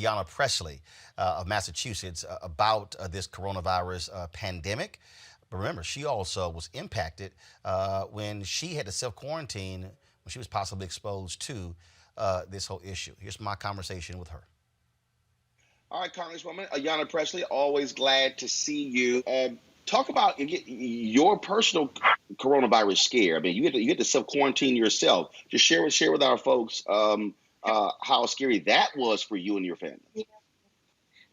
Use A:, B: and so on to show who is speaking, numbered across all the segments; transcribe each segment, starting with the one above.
A: Ayanna Pressley of Massachusetts about this coronavirus pandemic. But remember, she also was impacted when she had to self-quarantine when she was possibly exposed to this whole issue. Here's my conversation with her.
B: All right, Congresswoman Ayanna Pressley, always glad to see you. Talk about your personal coronavirus scare. I mean, you had to self quarantine yourself. Just share with our folks how scary that was for you and your family.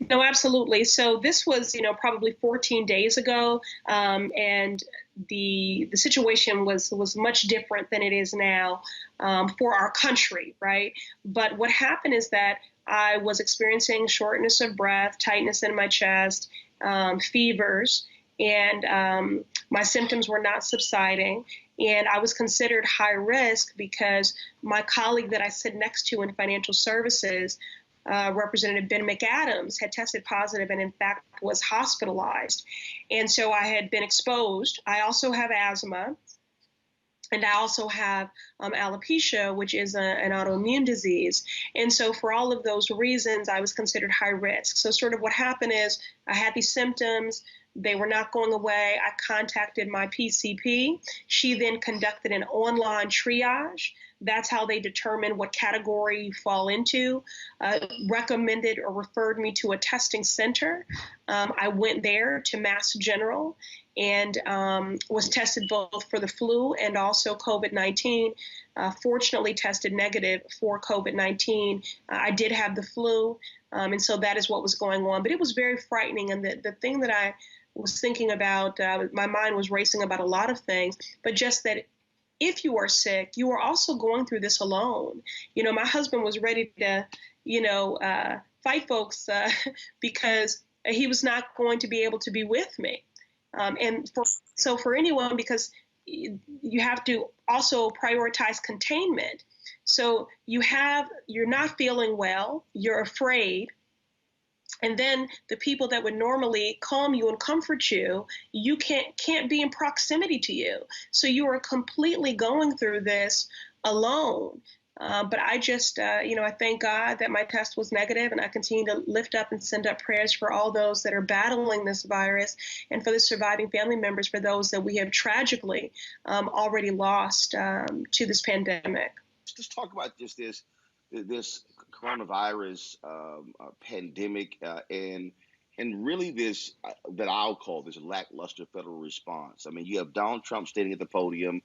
C: No, absolutely. So this was, probably 14 days ago, and the situation was much different than it is now for our country, right? But what happened is that I was experiencing shortness of breath, tightness in my chest, fevers, and my symptoms were not subsiding. And I was considered high risk because my colleague that I sit next to in financial services, Representative Ben McAdams, had tested positive and in fact was hospitalized. And so I had been exposed. I also have asthma. And I also have alopecia, which is an autoimmune disease. And so for all of those reasons, I was considered high risk. So sort of what happened is I had these symptoms. They were not going away. I contacted my PCP. She then conducted an online triage. That's how they determine what category you fall into, recommended or referred me to a testing center. I went there to Mass General and was tested both for the flu and also COVID-19. Fortunately tested negative for COVID-19. I did have the flu, and so that is what was going on. But it was very frightening, and the thing that I was thinking about, my mind was racing about a lot of things, but just that if you are sick, you are also going through this alone. My husband was ready to, fight folks because he was not going to be able to be with me. And for anyone, because you have to also prioritize containment. So you're not feeling well, you're afraid. And then the people that would normally calm you and comfort you, you can't be in proximity to you. So you are completely going through this alone. But I just, I thank God that my test was negative, and I continue to lift up and send up prayers for all those that are battling this virus and for the surviving family members, for those that we have tragically already lost to this pandemic.
B: Let's talk about just this coronavirus pandemic and really this that I'll call this lackluster federal response. I mean, you have Donald Trump standing at the podium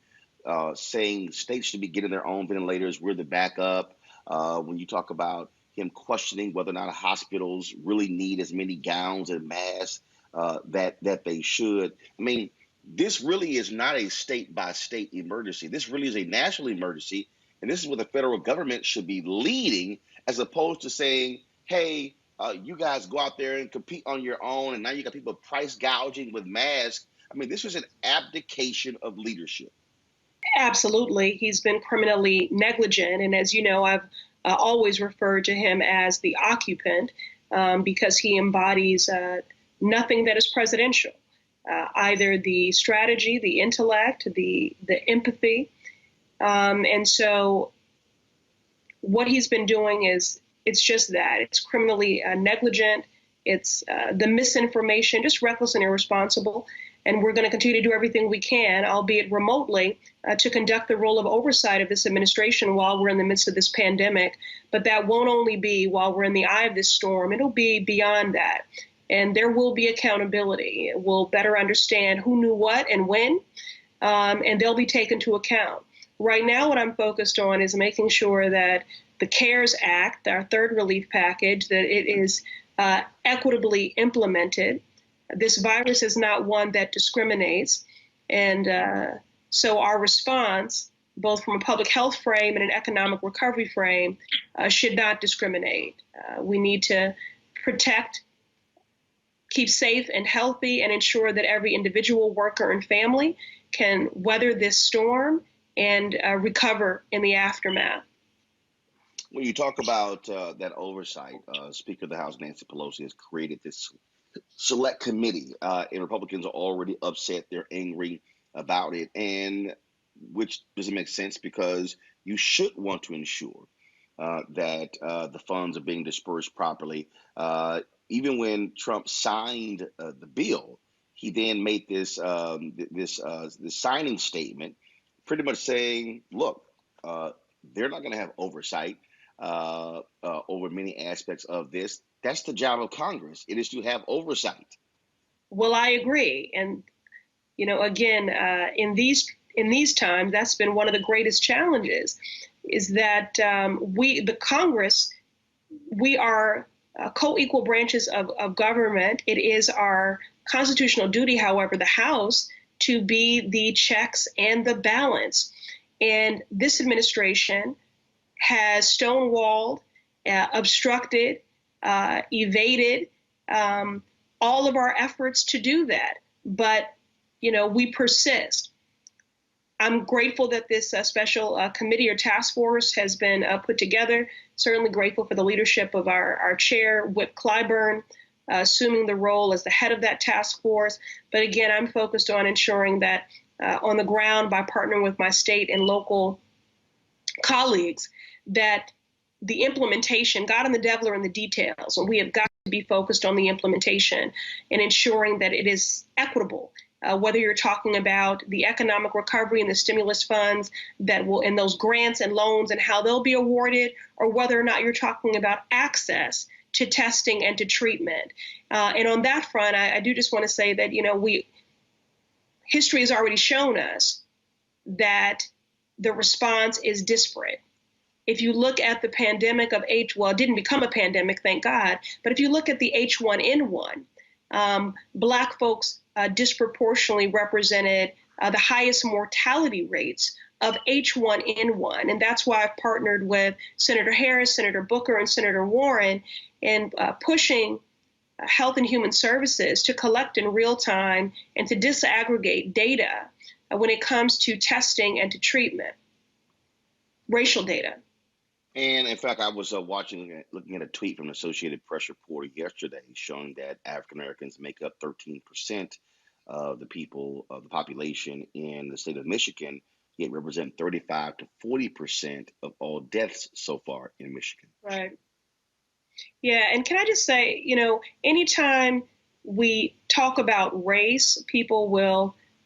B: saying states should be getting their own ventilators. We're the backup. When you talk about him questioning whether or not hospitals really need as many gowns and masks that they should. I mean, this really is not a state-by-state emergency. This really is a national emergency. And this is where the federal government should be leading, as opposed to saying, hey, you guys go out there and compete on your own, and now you got people price gouging with masks. I mean, this was an abdication of leadership.
C: Absolutely. He's been criminally negligent. And as you know, I've always referred to him as the occupant because he embodies nothing that is presidential, either the strategy, the intellect, the empathy. And so what he's been doing it's just that. It's criminally negligent. It's the misinformation, just reckless and irresponsible. And we're going to continue to do everything we can, albeit remotely, to conduct the role of oversight of this administration while we're in the midst of this pandemic. But that won't only be while we're in the eye of this storm. It'll be beyond that. And there will be accountability. We'll better understand who knew what and when, and they'll be taken to account. Right now, what I'm focused on is making sure that the CARES Act, our third relief package, that it is equitably implemented. This virus is not one that discriminates. And so our response, both from a public health frame and an economic recovery frame, should not discriminate. We need to protect, keep safe and healthy, and ensure that every individual, worker, and family can weather this storm and recover in the aftermath.
B: When you talk about that oversight, Speaker of the House Nancy Pelosi has created this select committee, and Republicans are already upset. They're angry about it, and which doesn't make sense because you should want to ensure that the funds are being dispersed properly. Even when Trump signed the bill, he then made this signing statement, pretty much saying, "Look, they're not going to have oversight over many aspects of this. That's the job of Congress. It is to have oversight."
C: Well, I agree, and again, in these times, that's been one of the greatest challenges, is that the Congress, we are co-equal branches of government. It is our constitutional duty, however, the House, to be the checks and the balance. And this administration has stonewalled, obstructed, evaded all of our efforts to do that. But, we persist. I'm grateful that this special committee or task force has been put together. Certainly grateful for the leadership of our chair, Whip Clyburn, assuming the role as the head of that task force. But again, I'm focused on ensuring that on the ground, by partnering with my state and local colleagues, that the implementation, God and the devil are in the details, and we have got to be focused on the implementation and ensuring that it is equitable. Whether you're talking about the economic recovery and the stimulus funds that will, and those grants and loans and how they'll be awarded, or whether or not you're talking about access to testing and to treatment. And on that front, I do just want to say that, history has already shown us that the response is disparate. If you look at the pandemic of it didn't become a pandemic, thank God, but if you look at the H1N1, Black folks disproportionately represented the highest mortality rates of H1N1. And that's why I've partnered with Senator Harris, Senator Booker, and Senator Warren in pushing Health and Human Services to collect in real time and to disaggregate data when it comes to testing and to treatment, racial data.
B: And in fact, I was looking at a tweet from the Associated Press reporter yesterday showing that African Americans make up 13% of the population in the state of Michigan, yet represent 35 to 40% of all deaths so far in Michigan.
C: Right. Yeah. And can I just say, anytime we talk about race,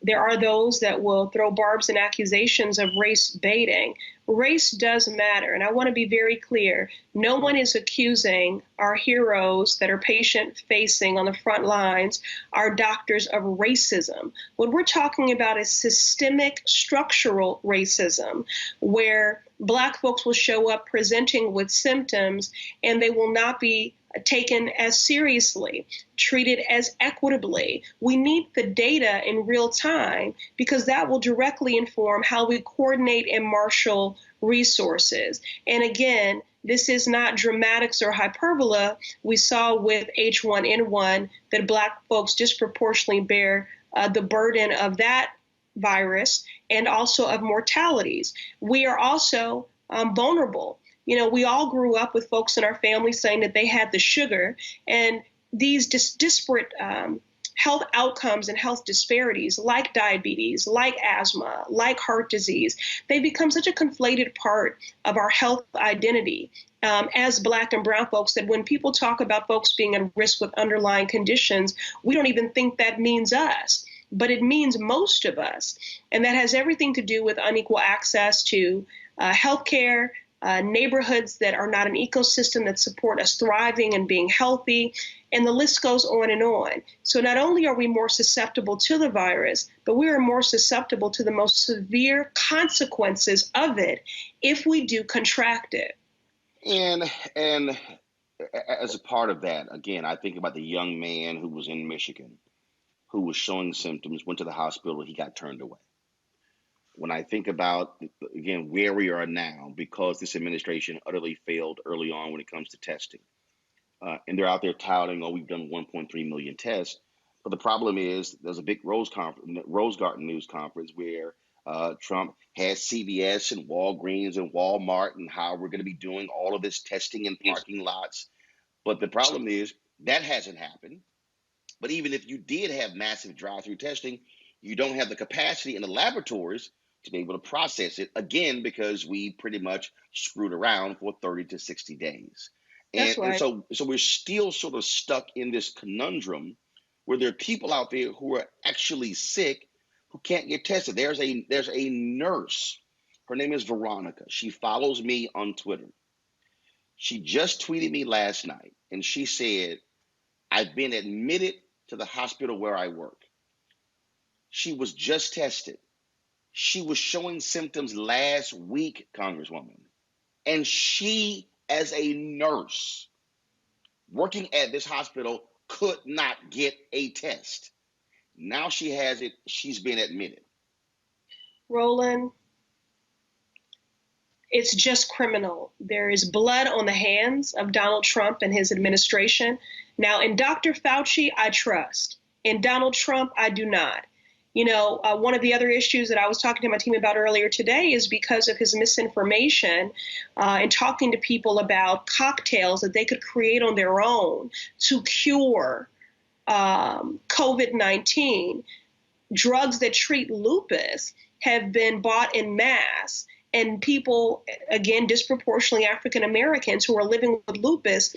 C: there are those that will throw barbs and accusations of race baiting. Race does matter. And I want to be very clear. No one is accusing our heroes that are patient facing on the front lines, our doctors, of racism. What we're talking about is systemic structural racism, where Black folks will show up presenting with symptoms and they will not be taken as seriously, treated as equitably. We need the data in real time because that will directly inform how we coordinate and marshal resources. And again, this is not dramatics or hyperbole. We saw with H1N1 that Black folks disproportionately bear the burden of that virus and also of mortalities. We are also vulnerable. We all grew up with folks in our family saying that they had the sugar, and these disparate health outcomes and health disparities, like diabetes, like asthma, like heart disease, they become such a conflated part of our health identity as Black and brown folks that when people talk about folks being at risk with underlying conditions, we don't even think that means us, but it means most of us. And that has everything to do with unequal access to health care, neighborhoods that are not an ecosystem that support us thriving and being healthy, and the list goes on and on. So not only are we more susceptible to the virus, but we are more susceptible to the most severe consequences of it if we do contract it.
B: And as a part of that, again, I think about the young man who was in Michigan, who was showing symptoms, went to the hospital, he got turned away. When I think about, again, where we are now, because this administration utterly failed early on when it comes to testing, and they're out there touting, we've done 1.3 million tests. But the problem is there's a big Rose Garden news conference where Trump has CVS and Walgreens and Walmart and how we're going to be doing all of this testing in parking lots. But the problem is that hasn't happened. But even if you did have massive drive-through testing, you don't have the capacity in the laboratories to be able to process it again, because we pretty much screwed around for 30 to 60 days.
C: That's
B: And
C: right.
B: so we're still sort of stuck in this conundrum where there are people out there who are actually sick who can't get tested. There's a nurse. Her name is Veronica. She follows me on Twitter. She just tweeted me last night, and she said, I've been admitted to the hospital where I work. She was just tested. She was showing symptoms last week, Congresswoman. And she, as a nurse working at this hospital, could not get a test. Now she has it. She's been admitted.
C: Roland, it's just criminal. There is blood on the hands of Donald Trump and his administration. Now, in Dr. Fauci, I trust. In Donald Trump, I do not. One of the other issues that I was talking to my team about earlier today is because of his misinformation and talking to people about cocktails that they could create on their own to cure COVID-19. Drugs that treat lupus have been bought en masse. And people, again, disproportionately African Americans who are living with lupus,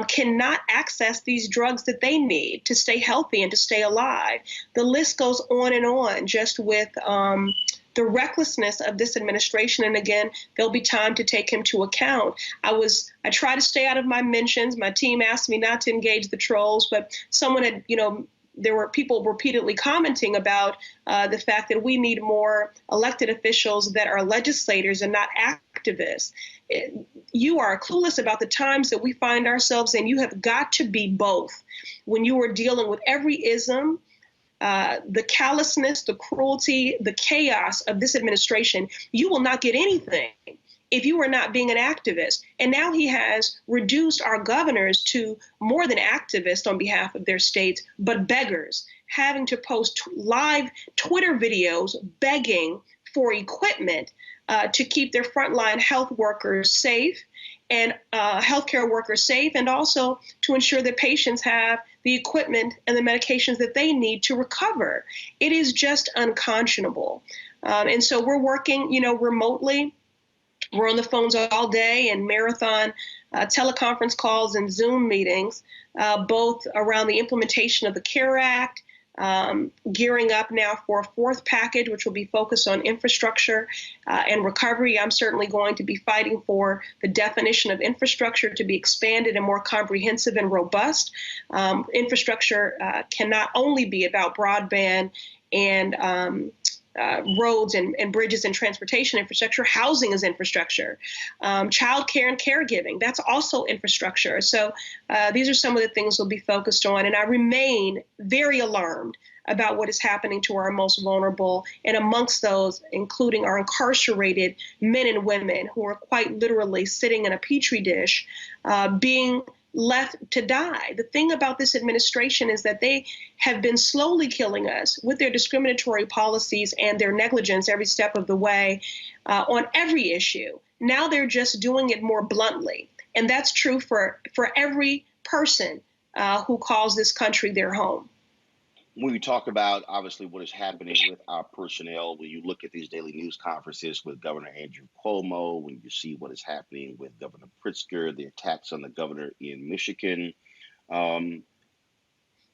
C: cannot access these drugs that they need to stay healthy and to stay alive. The list goes on just with the recklessness of this administration. And again, there'll be time to take him to account. I try to stay out of my mentions. My team asked me not to engage the trolls, but someone had, there were people repeatedly commenting about the fact that we need more elected officials that are legislators and not activists. You are clueless about the times that we find ourselves in. You have got to be both. When you are dealing with every ism, the callousness, the cruelty, the chaos of this administration, you will not get anything if you are not being an activist. And now he has reduced our governors to more than activists on behalf of their states, but beggars, having to post live Twitter videos begging for equipment to keep their frontline health workers safe and healthcare workers safe, and also to ensure that patients have the equipment and the medications that they need to recover. It is just unconscionable. And so we're working, remotely. We're on the phones all day and marathon teleconference calls and Zoom meetings, both around the implementation of the CARE Act, gearing up now for a fourth package, which will be focused on infrastructure and recovery. I'm certainly going to be fighting for the definition of infrastructure to be expanded and more comprehensive and robust. Infrastructure cannot only be about broadband and roads and bridges and transportation infrastructure. Housing is infrastructure. Childcare and caregiving, that's also infrastructure. So these are some of the things we'll be focused on. And I remain very alarmed about what is happening to our most vulnerable, and amongst those, including our incarcerated men and women who are quite literally sitting in a petri dish, being left to die. The thing about this administration is that they have been slowly killing us with their discriminatory policies and their negligence every step of the way on every issue. Now they're just doing it more bluntly. And that's true for every person who calls this country their home.
B: When we talk about, obviously, what is happening with our personnel, when you look at these daily news conferences with Governor Andrew Cuomo, when you see what is happening with Governor Pritzker, the attacks on the governor in Michigan,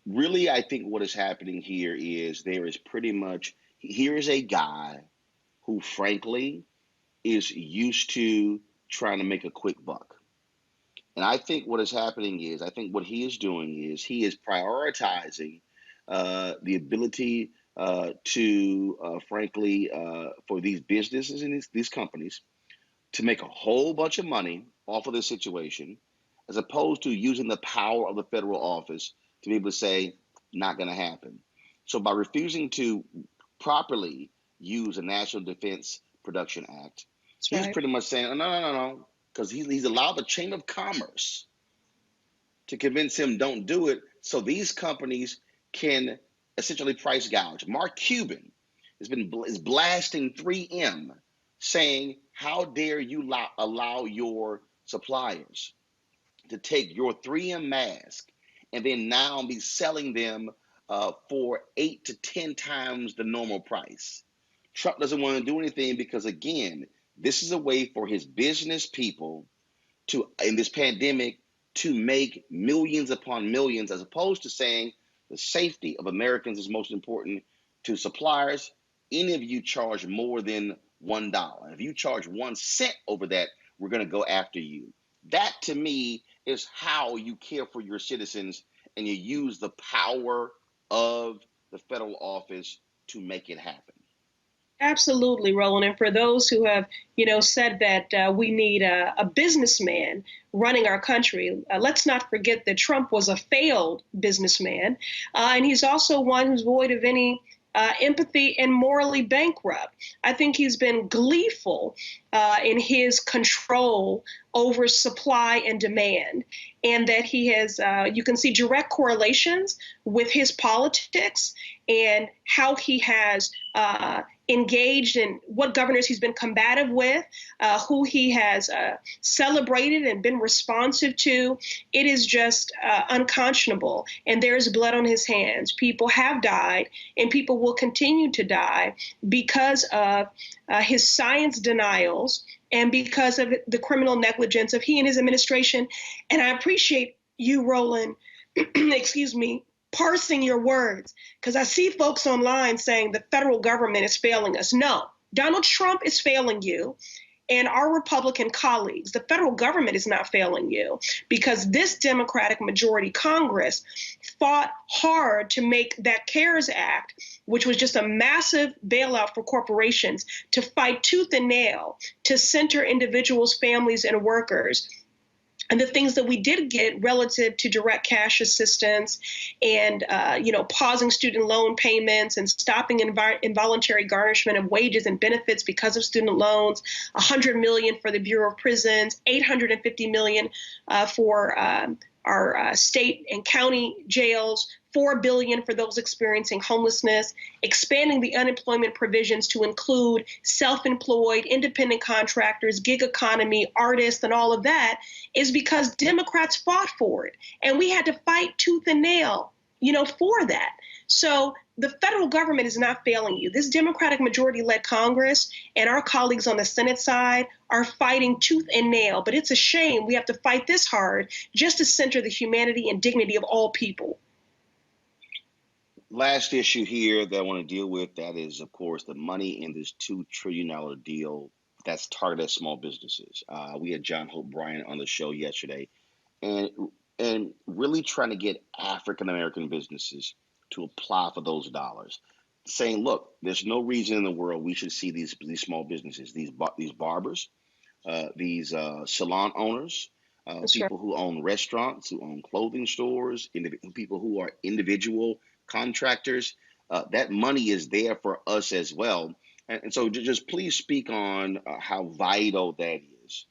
B: really, I think what is happening here is here is a guy who, frankly, is used to trying to make a quick buck. And I think what is happening is, I think what he is doing is he is prioritizing the ability frankly, for these businesses and these companies to make a whole bunch of money off of this situation, as opposed to using the power of the federal office to be able to say, not going to happen. So by refusing to properly use the National Defense Production Act, he's pretty much saying, no, because he's allowed the chain of commerce to convince him don't do it, so these companies can essentially price gouge. Mark Cuban is blasting 3M, saying, how dare you allow your suppliers to take your 3M mask and then now be selling them for 8 to 10 times the normal price. Trump doesn't want to do anything because, again, this is a way for his business people to, in this pandemic, to make millions upon millions, as opposed to saying the safety of Americans is most important to suppliers. Any of you charge more than $1. If you charge 1 cent over that, we're going to go after you. That, to me, is how you care for your citizens, and you use the power of the federal office to make it happen.
C: Absolutely, Roland. And for those who have, said that we need a businessman running our country, let's not forget that Trump was a failed businessman, and he's also one who's void of any empathy and morally bankrupt. I think he's been gleeful in his control over supply and demand, and that he has, you can see direct correlations with his politics and how he has engaged in what governors he's been combative with, who he has celebrated and been responsive to. It is just unconscionable. And there's blood on his hands. People have died, and people will continue to die because of his science denials and because of the criminal negligence of he and his administration. And I appreciate you, Roland, excuse me, parsing your words, because I see folks online saying the federal government is failing us. No, Donald Trump is failing you and our Republican colleagues. The federal government is not failing you, because this Democratic majority Congress fought hard to make that CARES Act, which was just a massive bailout for corporations, to fight tooth and nail to center individuals, families, and workers. And the things that we did get relative to direct cash assistance and, pausing student loan payments and stopping involuntary garnishment of wages and benefits because of student loans, $100 million for the Bureau of Prisons, $850 million for our state and county jails, $4 billion for those experiencing homelessness, expanding the unemployment provisions to include self-employed, independent contractors, gig economy, artists, and all of that, is because Democrats fought for it. And we had to fight tooth and nail, for that. So the federal government is not failing you. This Democratic majority-led Congress and our colleagues on the Senate side are fighting tooth and nail. But it's a shame we have to fight this hard just to center the humanity and dignity of all people.
B: Last issue here that I want to deal with, that is, of course, the money in this $2 trillion deal that's targeted at small businesses. We had John Hope Bryant on the show yesterday, and really trying to get African-American businesses to apply for those dollars, saying, look, there's no reason in the world we should see these small businesses, these barbers, these salon owners, people who own restaurants, who own clothing stores, people who are individual contractors. That money is there for us as well. And so just please speak on how vital that is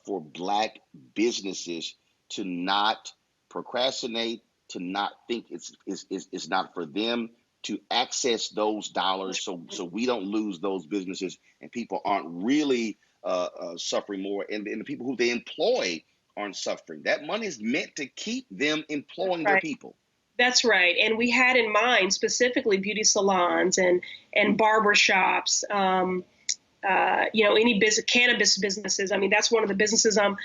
B: for Black businesses to not procrastinate, to not think it's not for them, to access those dollars so we don't lose those businesses and people aren't really suffering more, and the people who they employ aren't suffering. That money is meant to keep them employing their people.
C: That's right. And we had in mind specifically beauty salons and barbershops, any cannabis businesses. I mean, that's one of the businesses I'm,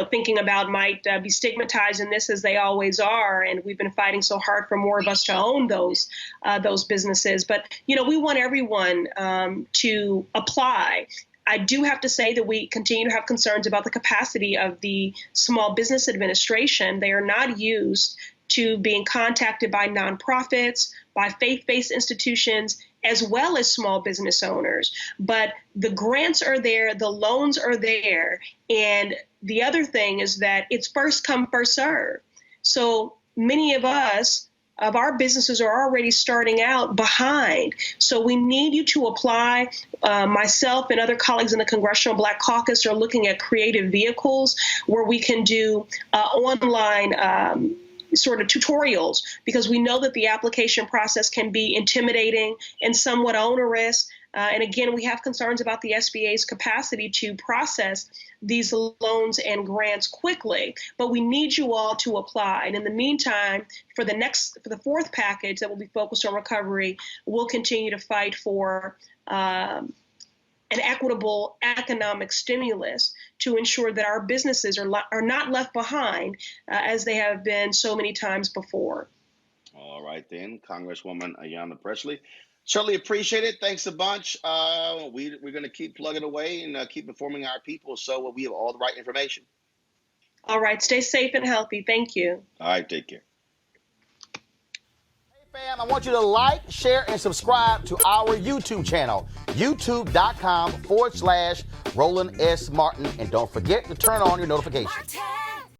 C: thinking about might be stigmatized in this, as they always are. And we've been fighting so hard for more of us to own those businesses. But, we want everyone to apply. I do have to say that we continue to have concerns about the capacity of the Small Business Administration. They are not used to being contacted by nonprofits, by faith-based institutions, as well as small business owners. But the grants are there, the loans are there. And the other thing is that it's first come, first serve. So many of our businesses are already starting out behind. So we need you to apply. Myself and other colleagues in the Congressional Black Caucus are looking at creative vehicles where we can do online sort of tutorials, because we know that the application process can be intimidating and somewhat onerous. And again, we have concerns about the SBA's capacity to process these loans and grants quickly, but we need you all to apply. And in the meantime, for the fourth package that will be focused on recovery, we'll continue to fight for an equitable economic stimulus to ensure that our businesses are not left behind as they have been so many times before.
B: All right, then, Congresswoman Ayanna Pressley. Certainly appreciate it. Thanks a bunch. We're going to keep plugging away and keep informing our people so we have all the right information.
C: All right. Stay safe and healthy. Thank you.
B: All right. Take care.
A: Hey, fam, I want you to like, share, and subscribe to our YouTube channel, youtube.com/Roland S. Martin. And don't forget to turn on your notifications.